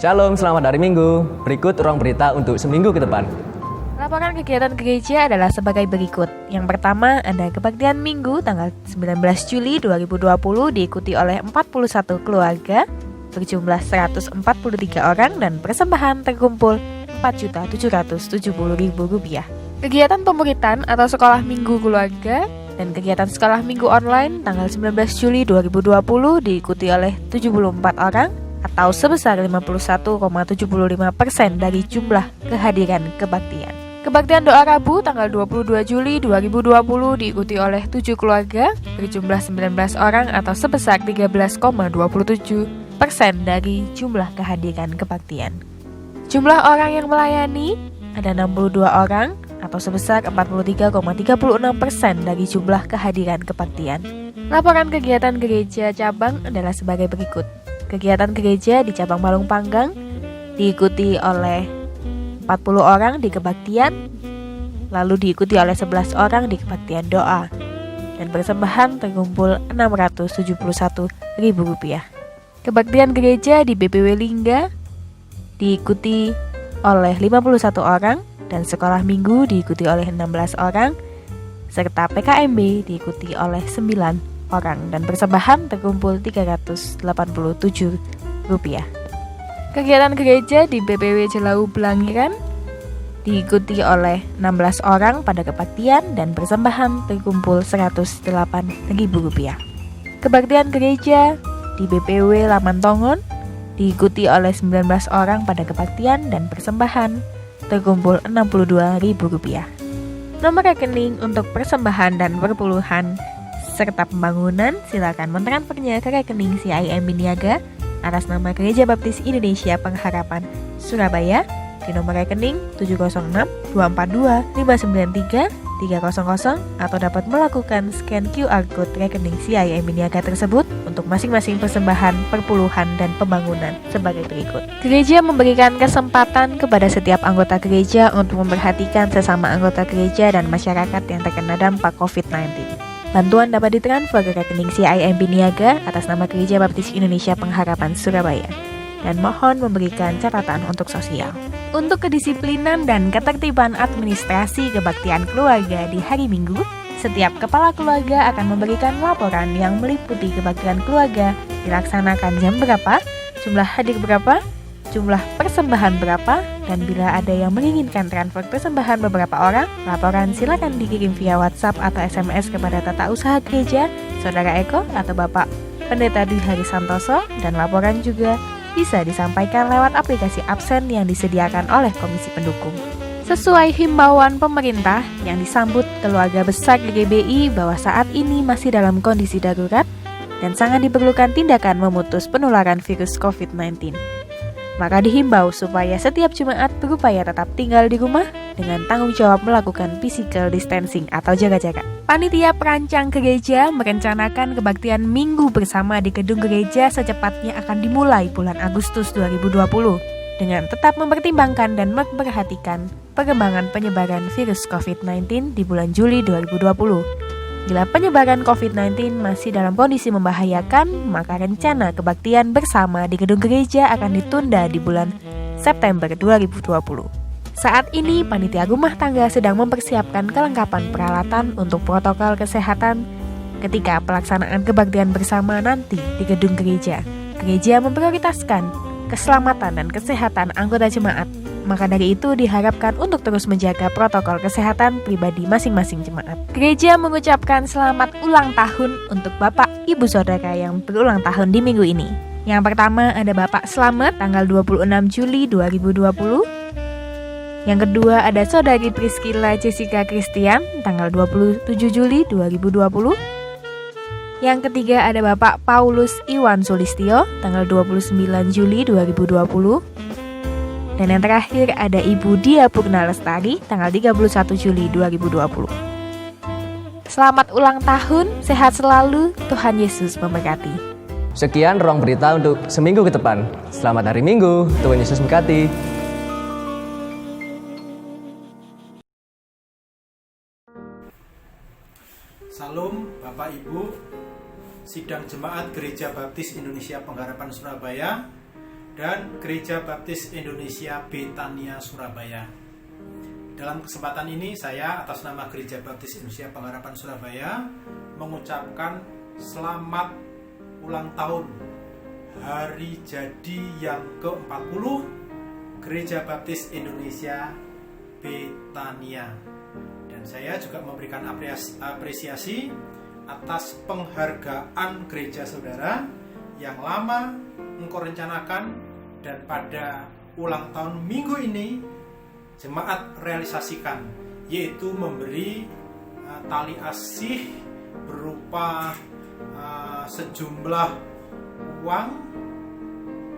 Shalom, selamat hari Minggu. Berikut ruang berita untuk seminggu ke depan. Laporan kegiatan gereja adalah sebagai berikut. Yang pertama, ada kebaktian Minggu tanggal 19 Juli 2020 diikuti oleh 41 keluarga berjumlah 143 orang dan persembahan terkumpul Rp4.770.000. Kegiatan pemuritan atau sekolah minggu keluarga dan kegiatan sekolah minggu online tanggal 19 Juli 2020 diikuti oleh 74 orang atau sebesar 51,75% dari jumlah kehadiran kebaktian. Kebaktian doa Rabu tanggal 22 Juli 2020 diikuti oleh 7 keluarga berjumlah 19 orang atau sebesar 13,27% dari jumlah kehadiran kebaktian. Jumlah orang yang melayani ada 62 orang atau sebesar 43,36% dari jumlah kehadiran kebaktian. Laporan kegiatan gereja cabang adalah sebagai berikut. Kegiatan gereja di cabang Malung Panggang diikuti oleh 40 orang di kebaktian, lalu diikuti oleh 11 orang di kebaktian doa, dan persembahan terkumpul Rp671.000. Kebaktian gereja di BPW Lingga diikuti oleh 51 orang, dan sekolah minggu diikuti oleh 16 orang, serta PKMB diikuti oleh 9 orang, dan persembahan terkumpul Rp387. Kegiatan gereja di BPW Jelau Belangiran diikuti oleh 16 orang pada kebaktian dan persembahan terkumpul Rp108.000. Kebaktian gereja di BPW Laman Tongon diikuti oleh 19 orang pada kebaktian dan persembahan terkumpul Rp62.000. Nomor rekening untuk persembahan dan perpuluhan serta pembangunan silakan mentransfernya ke rekening CIMB Niaga atas nama Gereja Baptis Indonesia Pengharapan Surabaya di nomor rekening 706-242-593-300 atau dapat melakukan scan QR Code rekening CIMB Niaga tersebut untuk masing-masing persembahan, perpuluhan, dan pembangunan sebagai berikut. Gereja memberikan kesempatan kepada setiap anggota gereja untuk memperhatikan sesama anggota gereja dan masyarakat yang terkena dampak COVID-19. Bantuan dapat ditransfer ke rekening CIMB Niaga atas nama Gereja Baptis Indonesia Pengharapan Surabaya dan mohon memberikan catatan untuk sosial. Untuk kedisiplinan dan ketertiban administrasi kebaktian keluarga di hari Minggu, setiap kepala keluarga akan memberikan laporan yang meliputi kebaktian keluarga dilaksanakan jam berapa, jumlah hadir berapa, jumlah persembahan berapa, dan bila ada yang menginginkan transfer persembahan beberapa orang, laporan silakan dikirim via WhatsApp atau SMS kepada Tata Usaha Gereja, Saudara Eko atau Bapak Pendeta Dwi Hari Santoso, dan laporan juga bisa disampaikan lewat aplikasi absen yang disediakan oleh Komisi Pendukung. Sesuai himbauan pemerintah yang disambut keluarga besar GBI bahwa saat ini masih dalam kondisi darurat dan sangat diperlukan tindakan memutus penularan virus COVID-19. Maka dihimbau supaya setiap jemaat berupaya tetap tinggal di rumah dengan tanggung jawab melakukan physical distancing atau jaga jarak. Panitia perancang gereja merencanakan kebaktian minggu bersama di gedung gereja secepatnya akan dimulai bulan Agustus 2020 dengan tetap mempertimbangkan dan memperhatikan perkembangan penyebaran virus COVID-19 di bulan Juli 2020. Bila penyebaran COVID-19 masih dalam kondisi membahayakan, maka rencana kebaktian bersama di gedung gereja akan ditunda di bulan September 2020. Saat ini, panitia rumah tangga sedang mempersiapkan kelengkapan peralatan untuk protokol kesehatan ketika pelaksanaan kebaktian bersama nanti di gedung gereja. Gereja memprioritaskan keselamatan dan kesehatan anggota jemaat. Maka dari itu diharapkan untuk terus menjaga protokol kesehatan pribadi masing-masing jemaat. Gereja mengucapkan selamat ulang tahun untuk Bapak Ibu Saudara yang berulang tahun di minggu ini. Yang pertama ada Bapak Slamet tanggal 26 Juli 2020. Yang kedua ada Saudari Priscilla Jessica Christian tanggal 27 Juli 2020. Yang ketiga ada Bapak Paulus Iwan Sulistyo tanggal 29 Juli 2020. Dan yang terakhir ada Ibu Dia Purna Lestari tanggal 31 Juli 2020. Selamat ulang tahun, sehat selalu, Tuhan Yesus memberkati. Sekian ruang berita untuk seminggu ke depan. Selamat hari Minggu, Tuhan Yesus memberkati. Salam Bapak Ibu, Sidang Jemaat Gereja Baptis Indonesia Pengharapan Surabaya dan Gereja Baptis Indonesia Betania Surabaya. Dalam kesempatan ini saya atas nama Gereja Baptis Indonesia Pengharapan Surabaya mengucapkan selamat ulang tahun hari jadi yang ke-40 Gereja Baptis Indonesia Betania. Dan saya juga memberikan apresiasi atas penghargaan gereja saudara yang lama engkau rencanakan, dan pada ulang tahun minggu ini jemaat realisasikan, yaitu memberi tali asih berupa sejumlah uang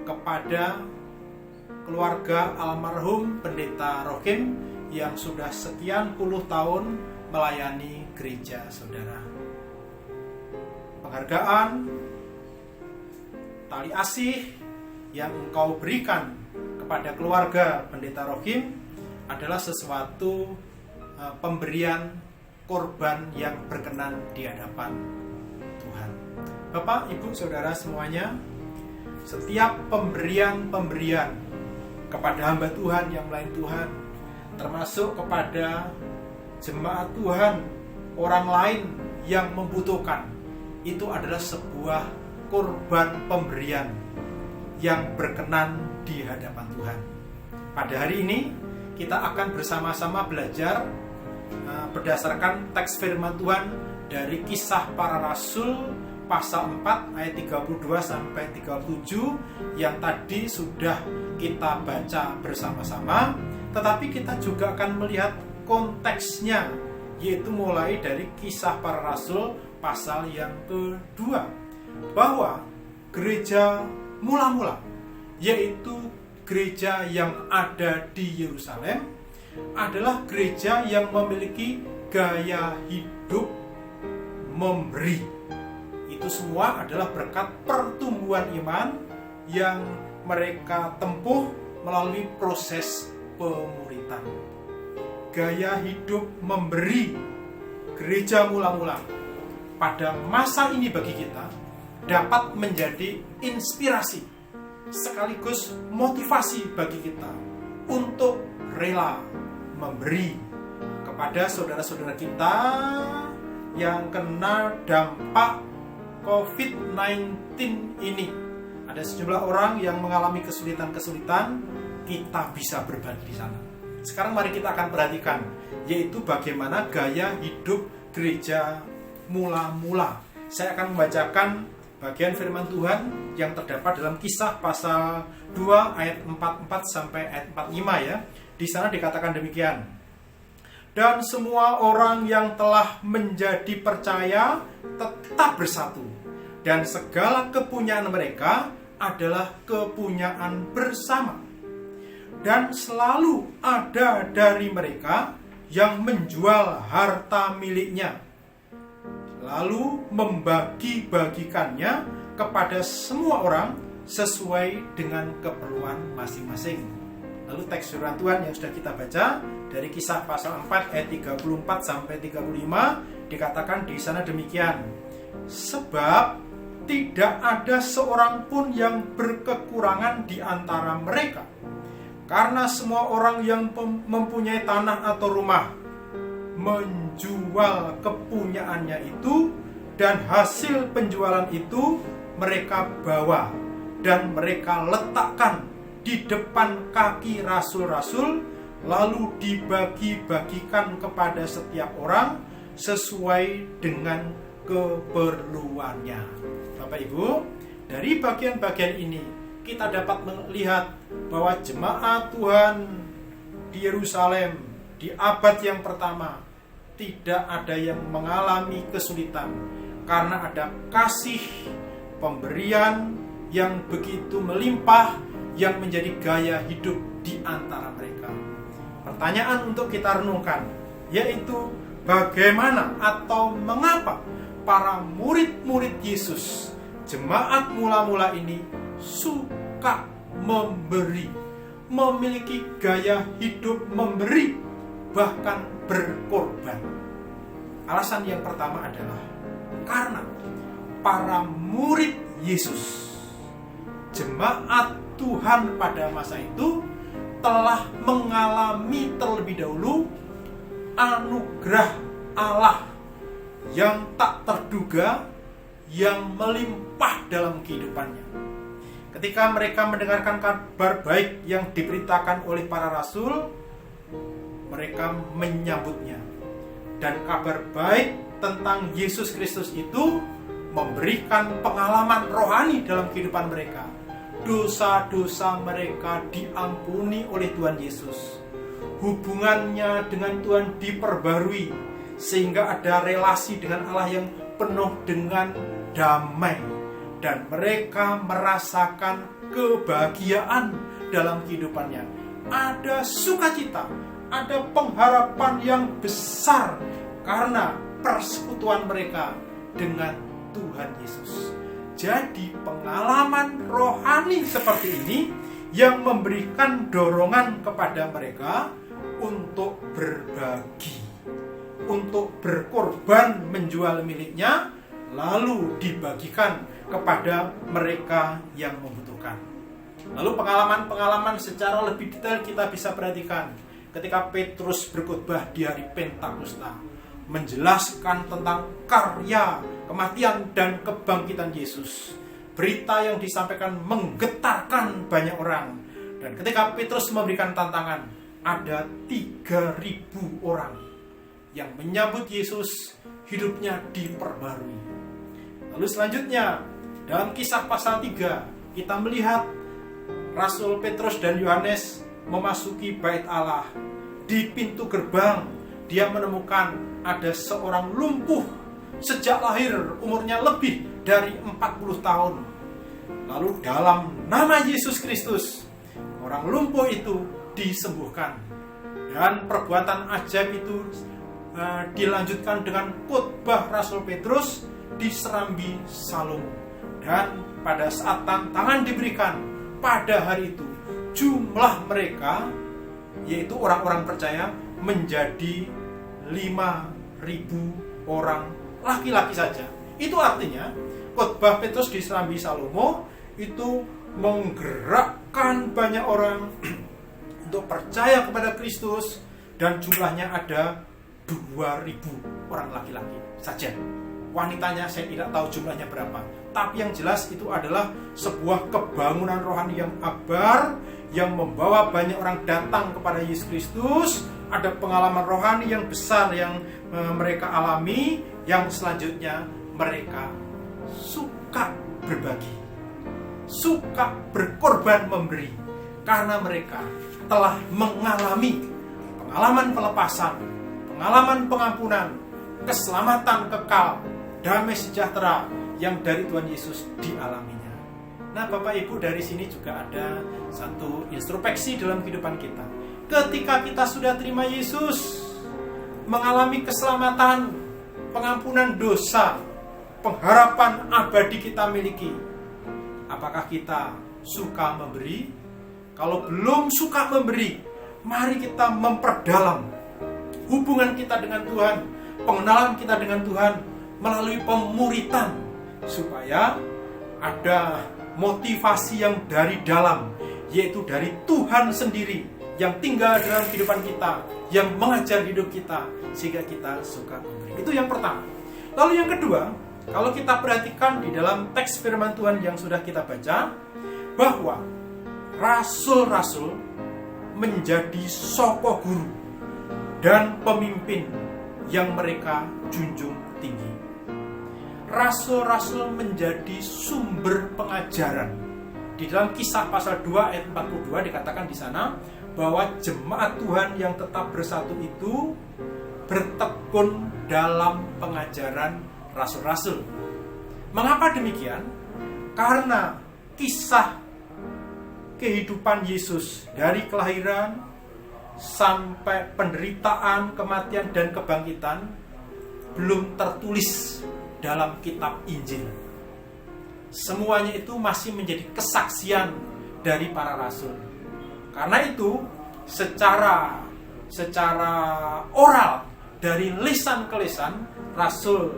kepada keluarga almarhum Pendeta Rohim yang sudah sekian puluh tahun melayani gereja saudara. Penghargaan tali asih yang engkau berikan kepada keluarga Pendeta Rohim adalah sesuatu pemberian korban yang berkenan di hadapan Tuhan. Bapak, Ibu, Saudara semuanya, setiap pemberian kepada hamba Tuhan yang melayani Tuhan, termasuk kepada jemaat Tuhan, orang lain yang membutuhkan, itu adalah sebuah korban pemberian yang berkenan di hadapan Tuhan. Pada hari ini kita akan bersama-sama belajar berdasarkan teks firman Tuhan dari Kisah Para Rasul pasal 4 ayat 32 sampai 37 yang tadi sudah kita baca bersama-sama, tetapi kita juga akan melihat konteksnya, yaitu mulai dari Kisah Para Rasul pasal yang kedua, bahwa gereja mula-mula, yaitu gereja yang ada di Yerusalem, adalah gereja yang memiliki gaya hidup memberi. Itu semua adalah berkat pertumbuhan iman yang mereka tempuh melalui proses pemuritan. Gaya hidup memberi gereja mula-mula pada masa ini bagi kita dapat menjadi inspirasi sekaligus motivasi bagi kita untuk rela memberi kepada saudara-saudara kita yang kena dampak COVID-19 ini. Ada sejumlah orang yang mengalami kesulitan-kesulitan, kita bisa berbagi di sana. Sekarang mari kita akan perhatikan, yaitu bagaimana gaya hidup gereja mula-mula. Saya akan membacakan bagian firman Tuhan yang terdapat dalam Kisah pasal 2 ayat 44 sampai ayat 45 ya. Di sana dikatakan demikian. Dan semua orang yang telah menjadi percaya tetap bersatu, dan segala kepunyaan mereka adalah kepunyaan bersama. Dan selalu ada dari mereka yang menjual harta miliknya, lalu membagi-bagikannya kepada semua orang sesuai dengan keperluan masing-masing. Lalu teks firman Tuhan yang sudah kita baca dari Kisah pasal 4 ayat 34 sampai 35 dikatakan di sana demikian. Sebab tidak ada seorang pun yang berkekurangan di antara mereka, karena semua orang yang mempunyai tanah atau rumah menjual kepunyaannya itu, dan hasil penjualan itu mereka bawa dan mereka letakkan di depan kaki rasul-rasul, lalu dibagi-bagikan kepada setiap orang sesuai dengan keperluannya. Bapak Ibu, dari bagian-bagian ini kita dapat melihat bahwa jemaat Tuhan di Yerusalem di abad yang pertama tidak ada yang mengalami kesulitan karena ada kasih pemberian yang begitu melimpah yang menjadi gaya hidup di antara mereka. Pertanyaan untuk kita renungkan yaitu bagaimana atau mengapa para murid-murid Yesus, jemaat mula-mula ini suka memberi, memiliki gaya hidup memberi, bahkan berkorban. Alasan yang pertama adalah karena para murid Yesus, jemaat Tuhan pada masa itu telah mengalami terlebih dahulu anugerah Allah yang tak terduga, yang melimpah dalam kehidupannya. Ketika mereka mendengarkan kabar baik yang diberitakan oleh para rasul, mereka menyambutnya. Dan kabar baik tentang Yesus Kristus itu memberikan pengalaman rohani dalam kehidupan mereka. Dosa-dosa mereka diampuni oleh Tuhan Yesus. Hubungannya dengan Tuhan diperbarui, sehingga ada relasi dengan Allah yang penuh dengan damai. Dan mereka merasakan kebahagiaan dalam kehidupannya. Ada sukacita, ada pengharapan yang besar karena persekutuan mereka dengan Tuhan Yesus. Jadi pengalaman rohani seperti ini yang memberikan dorongan kepada mereka untuk berbagi, untuk berkorban menjual miliknya, lalu dibagikan kepada mereka yang membutuhkan. Lalu pengalaman-pengalaman secara lebih detail kita bisa perhatikan ketika Petrus berkhotbah di hari Pentakosta, menjelaskan tentang karya, kematian, dan kebangkitan Yesus. Berita yang disampaikan menggetarkan banyak orang. Dan ketika Petrus memberikan tantangan, ada 3.000 orang yang menyambut Yesus, hidupnya diperbarui. Lalu selanjutnya, dalam Kisah pasal 3, kita melihat Rasul Petrus dan Yohanes memasuki bait Allah. Di pintu gerbang, dia menemukan ada seorang lumpuh sejak lahir, umurnya lebih dari 40 tahun. Lalu dalam nama Yesus Kristus, orang lumpuh itu disembuhkan. Dan perbuatan ajaib itu dilanjutkan dengan khotbah Rasul Petrus di Serambi Salomo. Dan pada saat tantangan diberikan pada hari itu, jumlah mereka, yaitu orang-orang percaya, menjadi 5.000 orang laki-laki saja. Itu artinya khotbah Petrus di Serambi Salomo itu menggerakkan banyak orang untuk percaya kepada Kristus, dan jumlahnya ada 2.000 orang laki-laki saja. Wanitanya saya tidak tahu jumlahnya berapa, tapi yang jelas itu adalah sebuah kebangunan rohani yang abar, yang membawa banyak orang datang kepada Yesus Kristus. Ada pengalaman rohani yang besar yang mereka alami, yang selanjutnya mereka suka berbagi, suka berkorban memberi, karena mereka telah mengalami pengalaman pelepasan, pengalaman pengampunan, keselamatan kekal, damai sejahtera yang dari Tuhan Yesus dialaminya. Nah, Bapak Ibu, dari sini juga ada satu introspeksi dalam kehidupan kita. Ketika kita sudah terima Yesus, mengalami keselamatan, pengampunan dosa, pengharapan abadi kita miliki, apakah kita suka memberi? Kalau belum suka memberi, mari kita memperdalam hubungan kita dengan Tuhan, pengenalan kita dengan Tuhan melalui pemuritan, supaya ada motivasi yang dari dalam, yaitu dari Tuhan sendiri yang tinggal dalam kehidupan kita, yang mengajar hidup kita, sehingga kita suka memberi. Itu yang pertama. Lalu yang kedua, kalau kita perhatikan di dalam teks firman Tuhan yang sudah kita baca, bahwa rasul-rasul menjadi soko guru dan pemimpin yang mereka junjung tinggi. Rasul-rasul menjadi sumber pengajaran. Di dalam Kisah pasal 2 ayat 42 dikatakan di sana bahwa jemaat Tuhan yang tetap bersatu itu bertekun dalam pengajaran rasul-rasul. Mengapa demikian? Karena kisah kehidupan Yesus dari kelahiran sampai penderitaan, kematian, dan kebangkitan belum tertulis dalam kitab Injil. Semuanya itu masih menjadi kesaksian dari para rasul. Karena itu secara oral, dari lisan ke lisan, rasul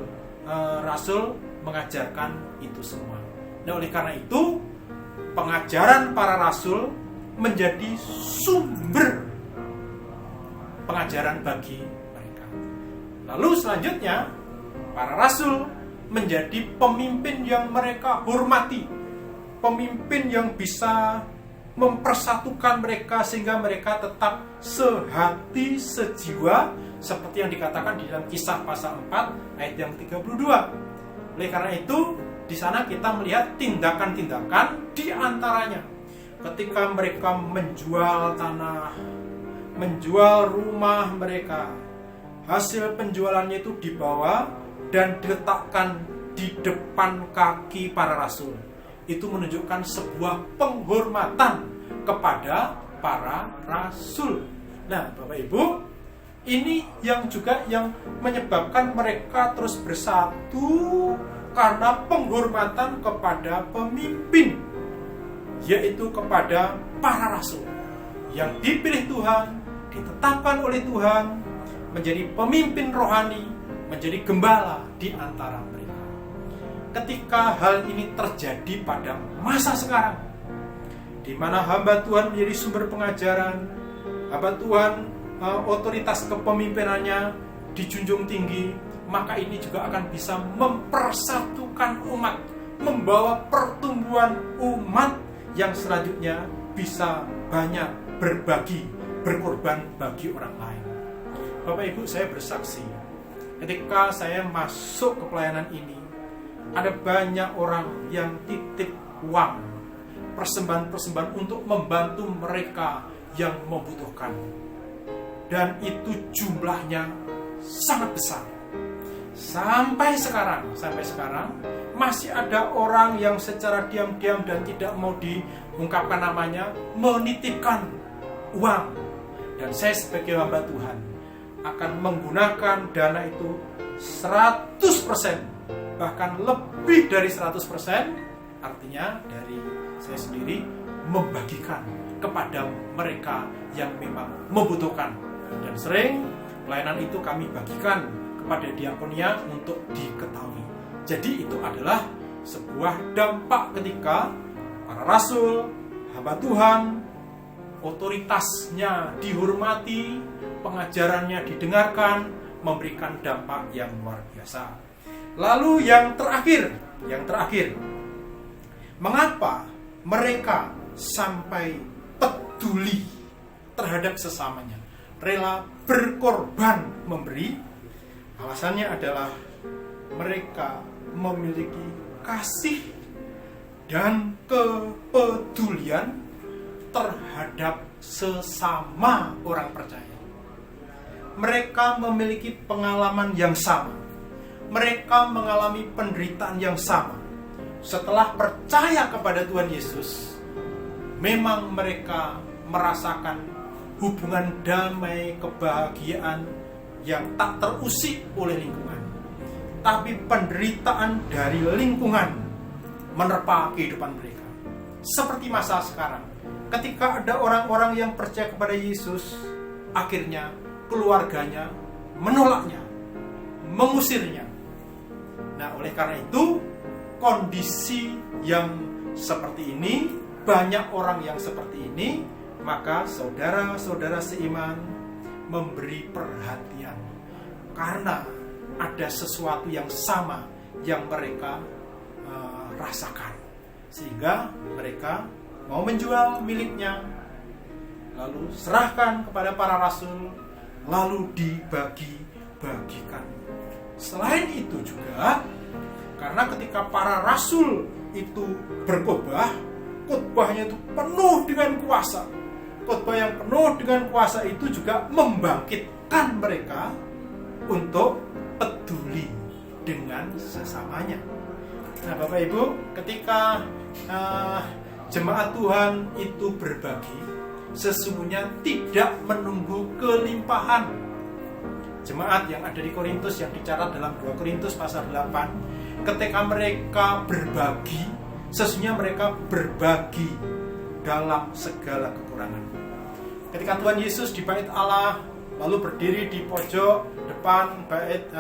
mengajarkan itu semua. Nah, oleh karena itu pengajaran para rasul menjadi sumber pengajaran bagi mereka. Lalu selanjutnya, para rasul menjadi pemimpin yang mereka hormati, pemimpin yang bisa mempersatukan mereka sehingga mereka tetap sehati, sejiwa, seperti yang dikatakan di dalam Kisah pasal 4 ayat yang 32. Oleh karena itu, di sana kita melihat tindakan-tindakan di antaranya ketika mereka menjual tanah, menjual rumah mereka. Hasil penjualannya itu dibawa dan diletakkan di depan kaki para rasul. Itu menunjukkan sebuah penghormatan kepada para rasul. Nah, Bapak Ibu, ini yang juga yang menyebabkan mereka terus bersatu karena penghormatan kepada pemimpin, yaitu kepada para rasul yang dipilih Tuhan, ditetapkan oleh Tuhan menjadi pemimpin rohani, menjadi gembala di antara mereka. Ketika hal ini terjadi pada masa sekarang, di mana hamba Tuhan menjadi sumber pengajaran, hamba Tuhan otoritas kepemimpinannya dijunjung tinggi, maka ini juga akan bisa mempersatukan umat, membawa pertumbuhan umat yang selanjutnya bisa banyak berbagi, berkorban bagi orang lain. Bapak Ibu, saya bersaksi, ketika saya masuk ke pelayanan ini, ada banyak orang yang titip uang, persembahan-persembahan untuk membantu mereka yang membutuhkan. Dan itu jumlahnya sangat besar. Sampai sekarang masih ada orang yang secara diam-diam dan tidak mau diungkapkan namanya menitipkan uang. Dan saya sebagai hamba Tuhan akan menggunakan dana itu 100%. Bahkan lebih dari 100%, artinya dari saya sendiri membagikan kepada mereka yang memang membutuhkan. Dan sering pelayanan itu kami bagikan kepada diakonia untuk diketahui. Jadi itu adalah sebuah dampak ketika para rasul, hamba Tuhan, otoritasnya dihormati, pengajarannya didengarkan, memberikan dampak yang luar biasa. Lalu yang terakhir, mengapa mereka sampai peduli terhadap sesamanya, rela berkorban memberi? Alasannya adalah mereka memiliki kasih dan kepedulian terhadap sesama orang percaya. Mereka memiliki pengalaman yang sama. Mereka mengalami penderitaan yang sama. Setelah percaya kepada Tuhan Yesus, memang mereka merasakan hubungan damai, kebahagiaan yang tak terusik oleh lingkungan. Tapi penderitaan dari lingkungan menerpa kehidupan mereka. Seperti masa sekarang, ketika ada orang-orang yang percaya kepada Yesus, akhirnya keluarganya menolaknya, mengusirnya. Nah, oleh karena itu, kondisi yang seperti ini, banyak orang yang seperti ini, maka saudara-saudara seiman memberi perhatian. Karena ada sesuatu yang sama yang mereka rasakan. Sehingga mereka mau menjual miliknya, lalu serahkan kepada para rasul, lalu dibagi-bagikan. Selain itu juga, karena ketika para rasul itu berkhotbah, khotbahnya itu penuh dengan kuasa. Khotbah yang penuh dengan kuasa itu juga membangkitkan mereka untuk peduli dengan sesamanya. Nah, Bapak Ibu, ketika jemaat Tuhan itu berbagi, sesungguhnya tidak menunggu kelimpahan. Jemaat yang ada di Korintus yang dicatat dalam 2 Korintus pasal 8, ketika mereka berbagi, sesungguhnya mereka berbagi dalam segala kekurangan. Ketika Tuhan Yesus di bait Allah, lalu berdiri di pojok depan bait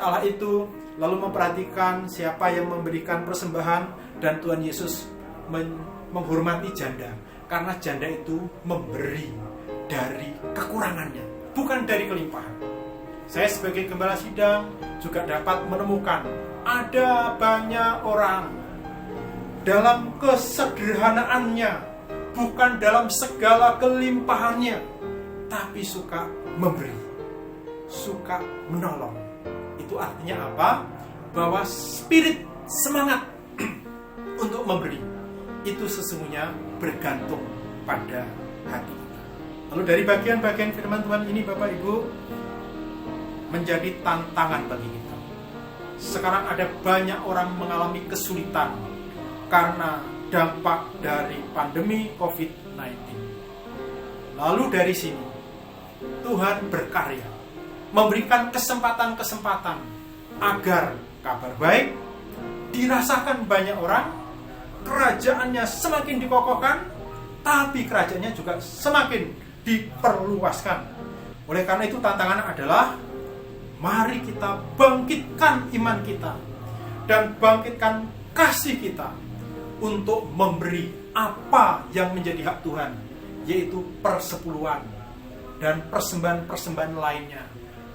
Allah itu, lalu memperhatikan siapa yang memberikan persembahan, dan Tuhan Yesus menghormati janda, karena janda itu memberi dari kekurangannya, bukan dari kelimpahan. Saya sebagai gembala sidang juga dapat menemukan ada banyak orang dalam kesederhanaannya, bukan dalam segala kelimpahannya, tapi suka memberi, suka menolong. Itu artinya apa? Bahwa spirit semangat untuk memberi itu sesungguhnya bergantung pada hati kita. Lalu dari bagian-bagian firman Tuhan ini, Bapak Ibu, menjadi tantangan bagi kita. Sekarang ada banyak orang mengalami kesulitan karena dampak dari pandemi COVID-19. Lalu dari sini Tuhan berkarya, memberikan kesempatan-kesempatan agar kabar baik dirasakan banyak orang, kerajaannya semakin dikokohkan, tapi kerajaannya juga semakin diperluaskan. Oleh karena itu tantangan adalah mari kita bangkitkan iman kita dan bangkitkan kasih kita untuk memberi apa yang menjadi hak Tuhan, yaitu persepuluhan dan persembahan-persembahan lainnya.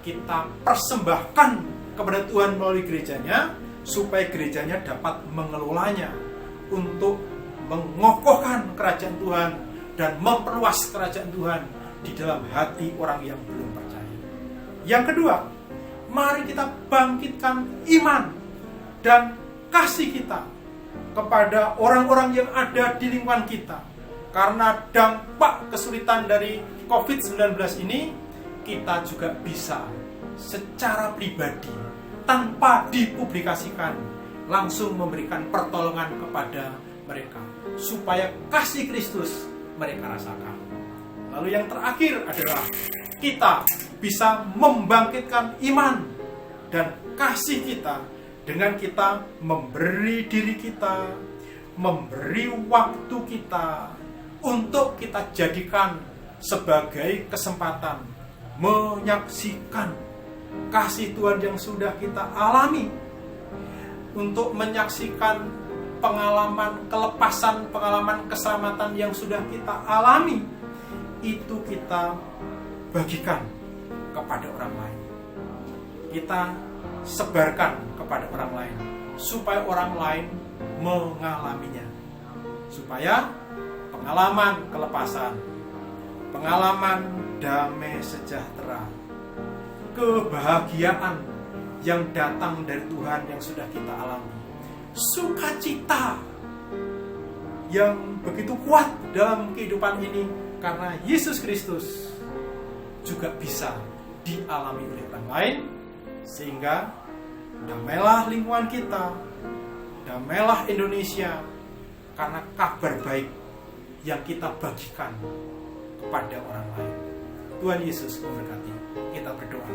Kita persembahkan kepada Tuhan melalui gerejanya, supaya gerejanya dapat mengelolanya untuk mengokohkan kerajaan Tuhan dan memperluas kerajaan Tuhan di dalam hati orang yang belum percaya. Yang kedua, mari kita bangkitkan iman dan kasih kita kepada orang-orang yang ada di lingkungan kita. Karena dampak kesulitan dari COVID-19 ini, kita juga bisa secara pribadi, tanpa dipublikasikan, langsung memberikan pertolongan kepada mereka, supaya kasih Kristus mereka rasakan. Lalu yang terakhir adalah kita bisa membangkitkan iman dan kasih kita dengan kita memberi diri kita, memberi waktu kita, untuk kita jadikan sebagai kesempatan menyaksikan kasih Tuhan yang sudah kita alami, untuk menyaksikan pengalaman kelepasan, pengalaman keselamatan yang sudah kita alami, itu kita bagikan kepada orang lain, kita sebarkan kepada orang lain, supaya orang lain mengalaminya, supaya pengalaman kelepasan, pengalaman damai sejahtera, kebahagiaan yang datang dari Tuhan yang sudah kita alami, sukacita yang begitu kuat dalam kehidupan ini karena Yesus Kristus, juga bisa dialami oleh orang lain, sehingga damailah lingkungan kita, damailah Indonesia, karena kabar baik yang kita bagikan kepada orang lain. Tuhan Yesus memberkati. Kita berdoa.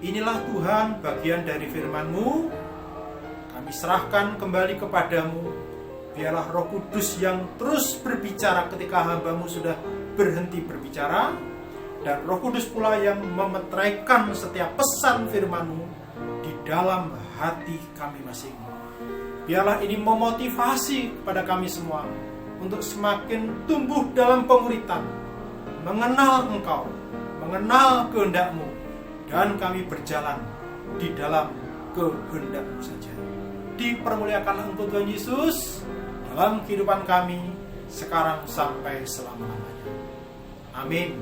Inilah Tuhan bagian dari firman-Mu, kami serahkan kembali kepadamu. Biarlah Roh Kudus yang terus berbicara ketika hamba-Mu sudah berhenti berbicara, dan Roh Kudus pula yang memeteraikan setiap pesan firman-Mu di dalam hati kami masing. Biarlah ini memotivasi kepada kami semua untuk semakin tumbuh dalam penguritan, mengenal Engkau, mengenal kehendak-Mu, dan kami berjalan di dalam kehendak-Mu saja. Dipermuliakanlah Engkau Tuhan Yesus dalam kehidupan kami sekarang sampai selama-lamanya. Amin.